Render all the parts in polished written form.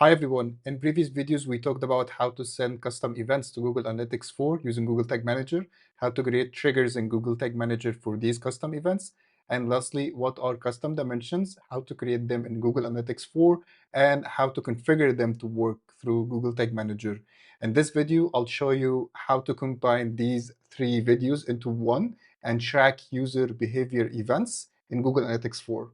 Hi everyone. In previous videos, we talked about how to send custom events to Google Analytics 4 using Google Tag Manager, how to create triggers in Google Tag Manager for these custom events, and lastly, what are custom dimensions, how to create them in Google Analytics 4, and how to configure them to work through Google Tag Manager. In this video, I'll show you how to combine these three videos into one and track user behavior events in Google Analytics 4.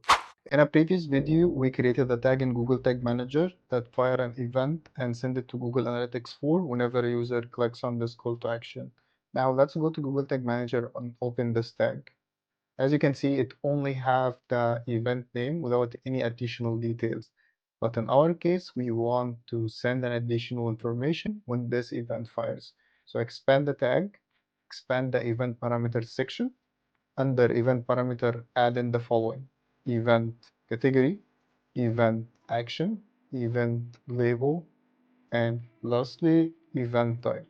In a previous video, we created a tag in Google Tag Manager that fire an event and send it to Google Analytics 4 whenever a user clicks on this call to action. Now let's go to Google Tag Manager and open this tag. As you can see, it only have the event name without any additional details. But in our case, we want to send an additional information when this event fires. So expand the tag, expand the event parameters section. Under event parameter, add in the following: event category, event action, event label, and lastly, event type.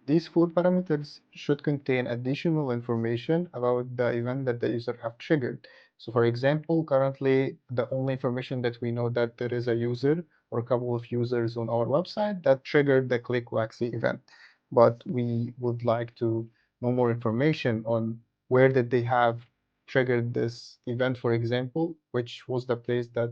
These four parameters should contain additional information about the event that the user have triggered. So for example, currently the only information that we know that there is a user or a couple of users on our website that triggered the click waxy event. But we would like to know more information on where did they have triggered this event, for example, which was the place that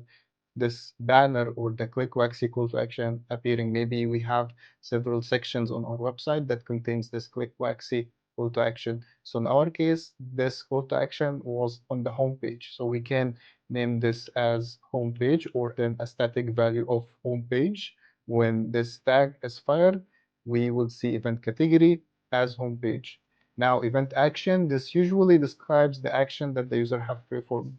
this banner or the click waxy call to action appearing. Maybe we have several sections on our website that contains this click waxy call to action. So in our case, this call to action was on the home page. So we can name this as home page or then a static value of home page. When this tag is fired, we will see event category as home page. Now, event action, this usually describes the action that the user have performed.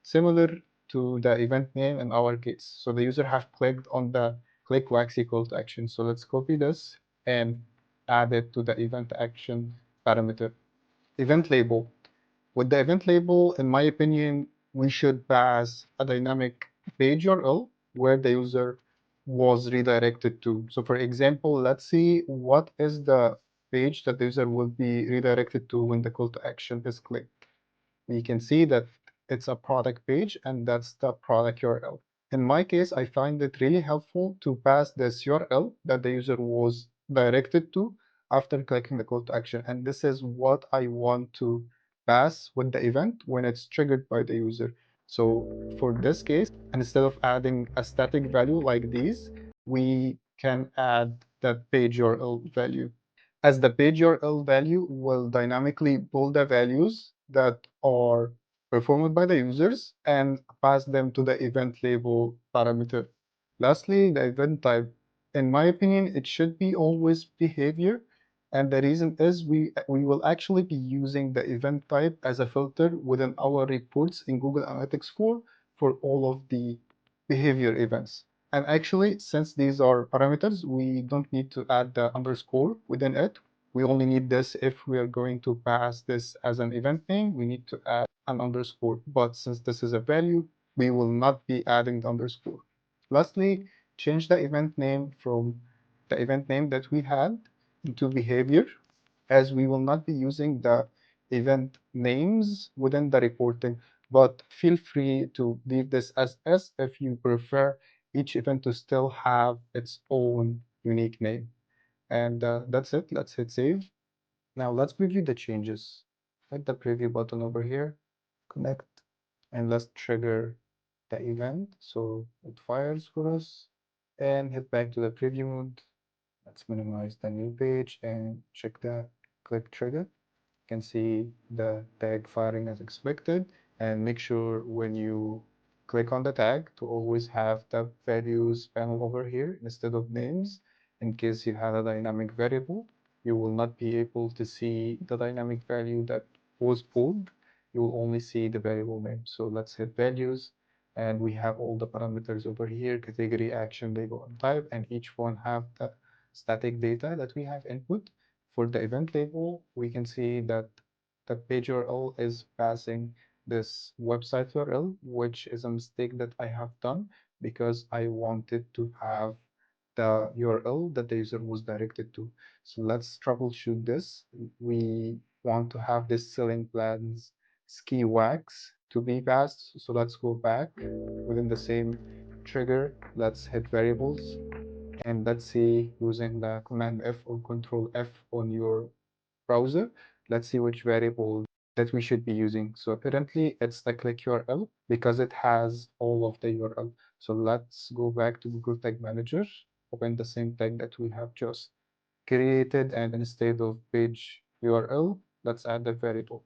Similar to the event name in our case. So the user have clicked on the click waxy call to action. So let's copy this and add it to the event action parameter. Event label. With the event label, in my opinion, we should pass a dynamic page URL where the user was redirected to. So for example, let's see what is the page that the user will be redirected to when the call to action is clicked. We can see that it's a product page and that's the product URL. In my case, I find it really helpful to pass this URL that the user was directed to after clicking the call to action. And this is what I want to pass with the event when it's triggered by the user. So for this case, instead of adding a static value like these, we can add the page URL value, as the page URL value will dynamically pull the values that are performed by the users and pass them to the event label parameter. Lastly, the event type. In my opinion, it should be always behavior. And the reason is we will actually be using the event type as a filter within our reports in Google Analytics 4 for all of the behavior events. And actually, since these are parameters, we don't need to add the underscore within it. We only need this if we are going to pass this as an event name. We need to add an underscore. But since this is a value, we will not be adding the underscore. Lastly, change the event name from the event name that we had into behavior, as we will not be using the event names within the reporting, but feel free to leave this as S if you prefer each event to still have its own unique name. And that's it. Let's hit save. Now let's preview the changes. Hit the preview button over here, connect, and let's trigger the event so it fires for us. And hit back to the preview mode. Let's minimize the new page and check the click trigger. You can see the tag firing as expected, and make sure when you click on the tag to always have the values panel over here instead of names. In case you have a dynamic variable, you will not be able to see the dynamic value that was pulled. You will only see the variable name. So let's hit values, and we have all the parameters over here: category, action, label, and type, and each one have the static data that we have input. For the event label, we can see that the page URL is passing this website URL, which is a mistake that I have done because I wanted to have the URL that the user was directed to. So let's troubleshoot this. We want to have this selling plans ski wax to be passed. So let's go back within the same trigger, let's hit variables, and let's see using the command F or control F on your browser, let's see which variable that we should be using. So apparently it's the click URL because it has all of the URL. So let's go back to Google Tag Manager, open the same tag that we have just created, and instead of page URL, let's add the variable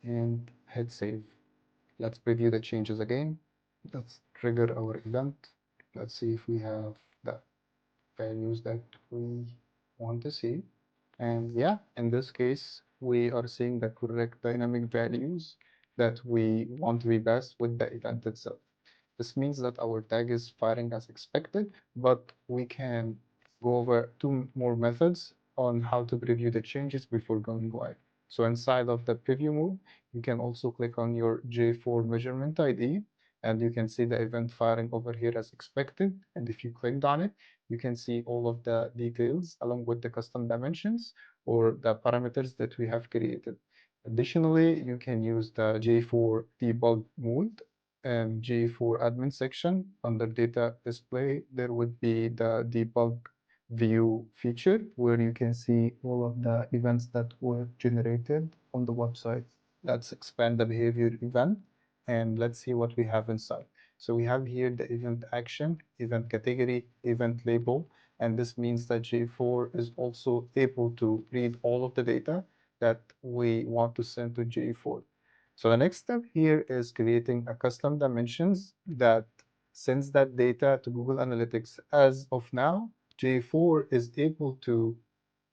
and hit save. Let's preview the changes again. Let's trigger our event. Let's see if we have the values that we want to see. And yeah, in this case, we are seeing the correct dynamic values that we want to be passed with the event itself. This means that our tag is firing as expected, but we can go over two more methods on how to preview the changes before going live. So inside of the preview mode, you can also click on your GA4 measurement ID, and you can see the event firing over here as expected. And if you clicked on it, you can see all of the details along with the custom dimensions or the parameters that we have created. Additionally, you can use the GA4 Debug Mode and GA4 admin section. Under data display, there would be the debug view feature where you can see all of the events that were generated on the website. Let's expand the behavior event and let's see what we have inside. So we have here the event action, event category, event label, and this means that GA4 is also able to read all of the data that we want to send to GA4. So the next step here is creating a custom dimensions that sends that data to Google Analytics. As of now, GA4 is able to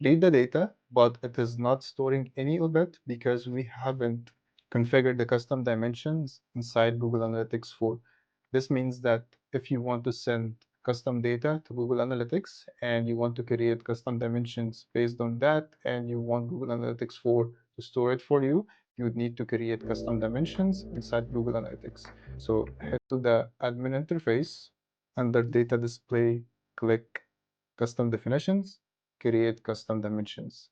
read the data, but it is not storing any of it because we haven't configured the custom dimensions inside Google Analytics 4. This means that if you want to send custom data to Google Analytics and you want to create custom dimensions based on that, and you want Google Analytics 4 to store it for you, you would need to create custom dimensions inside Google Analytics. So head to the admin interface, under data display, click custom definitions, create custom dimensions.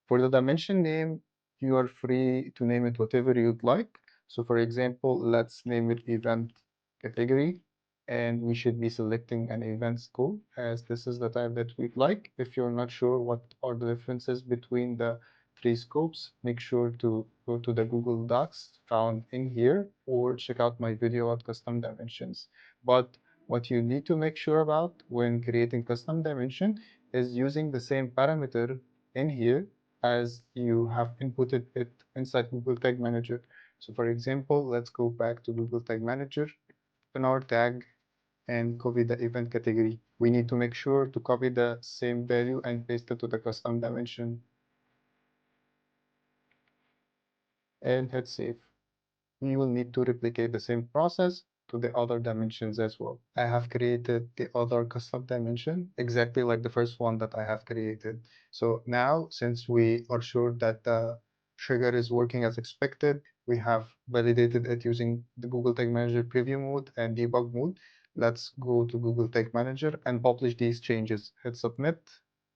For the dimension name, you are free to name it whatever you'd like. So for example, let's name it event category, and we should be selecting an event scope as this is the type that we'd like. If you're not sure what are the differences between the three scopes, make sure to go to the Google Docs found in here or check out my video on custom dimensions. But what you need to make sure about when creating custom dimension is using the same parameter in here as you have inputted it inside Google Tag Manager. So for example, let's go back to Google Tag Manager, open our tag, and copy the event category. We need to make sure to copy the same value and paste it to the custom dimension and hit save. We will need to replicate the same process to the other dimensions as well. I have created the other custom dimension exactly like the first one that I have created. So now, since we are sure that the trigger is working as expected, we have validated it using the Google Tag Manager Preview Mode and Debug Mode. Let's go to Google Tag Manager and publish these changes. Hit submit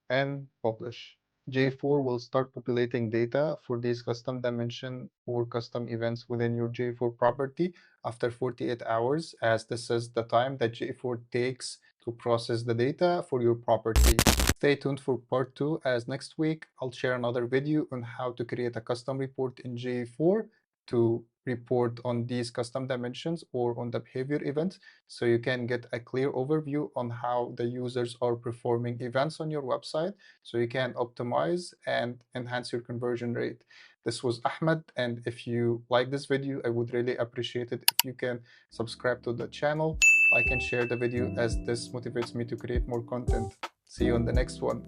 and publish. GA4 will start populating data for these custom dimension or custom events within your GA4 property after 48 hours, as this is the time that GA4 takes to process the data for your property. Stay tuned for part 2, as next week I'll share another video on how to create a custom report in GA4 to report on these custom dimensions or on the behavior events, so you can get a clear overview on how the users are performing events on your website, so you can optimize and enhance your conversion rate. This was Ahmed, and if you like this video, I would really appreciate it if you can subscribe to the channel, like and share the video, as this motivates me to create more content. See you on the next one.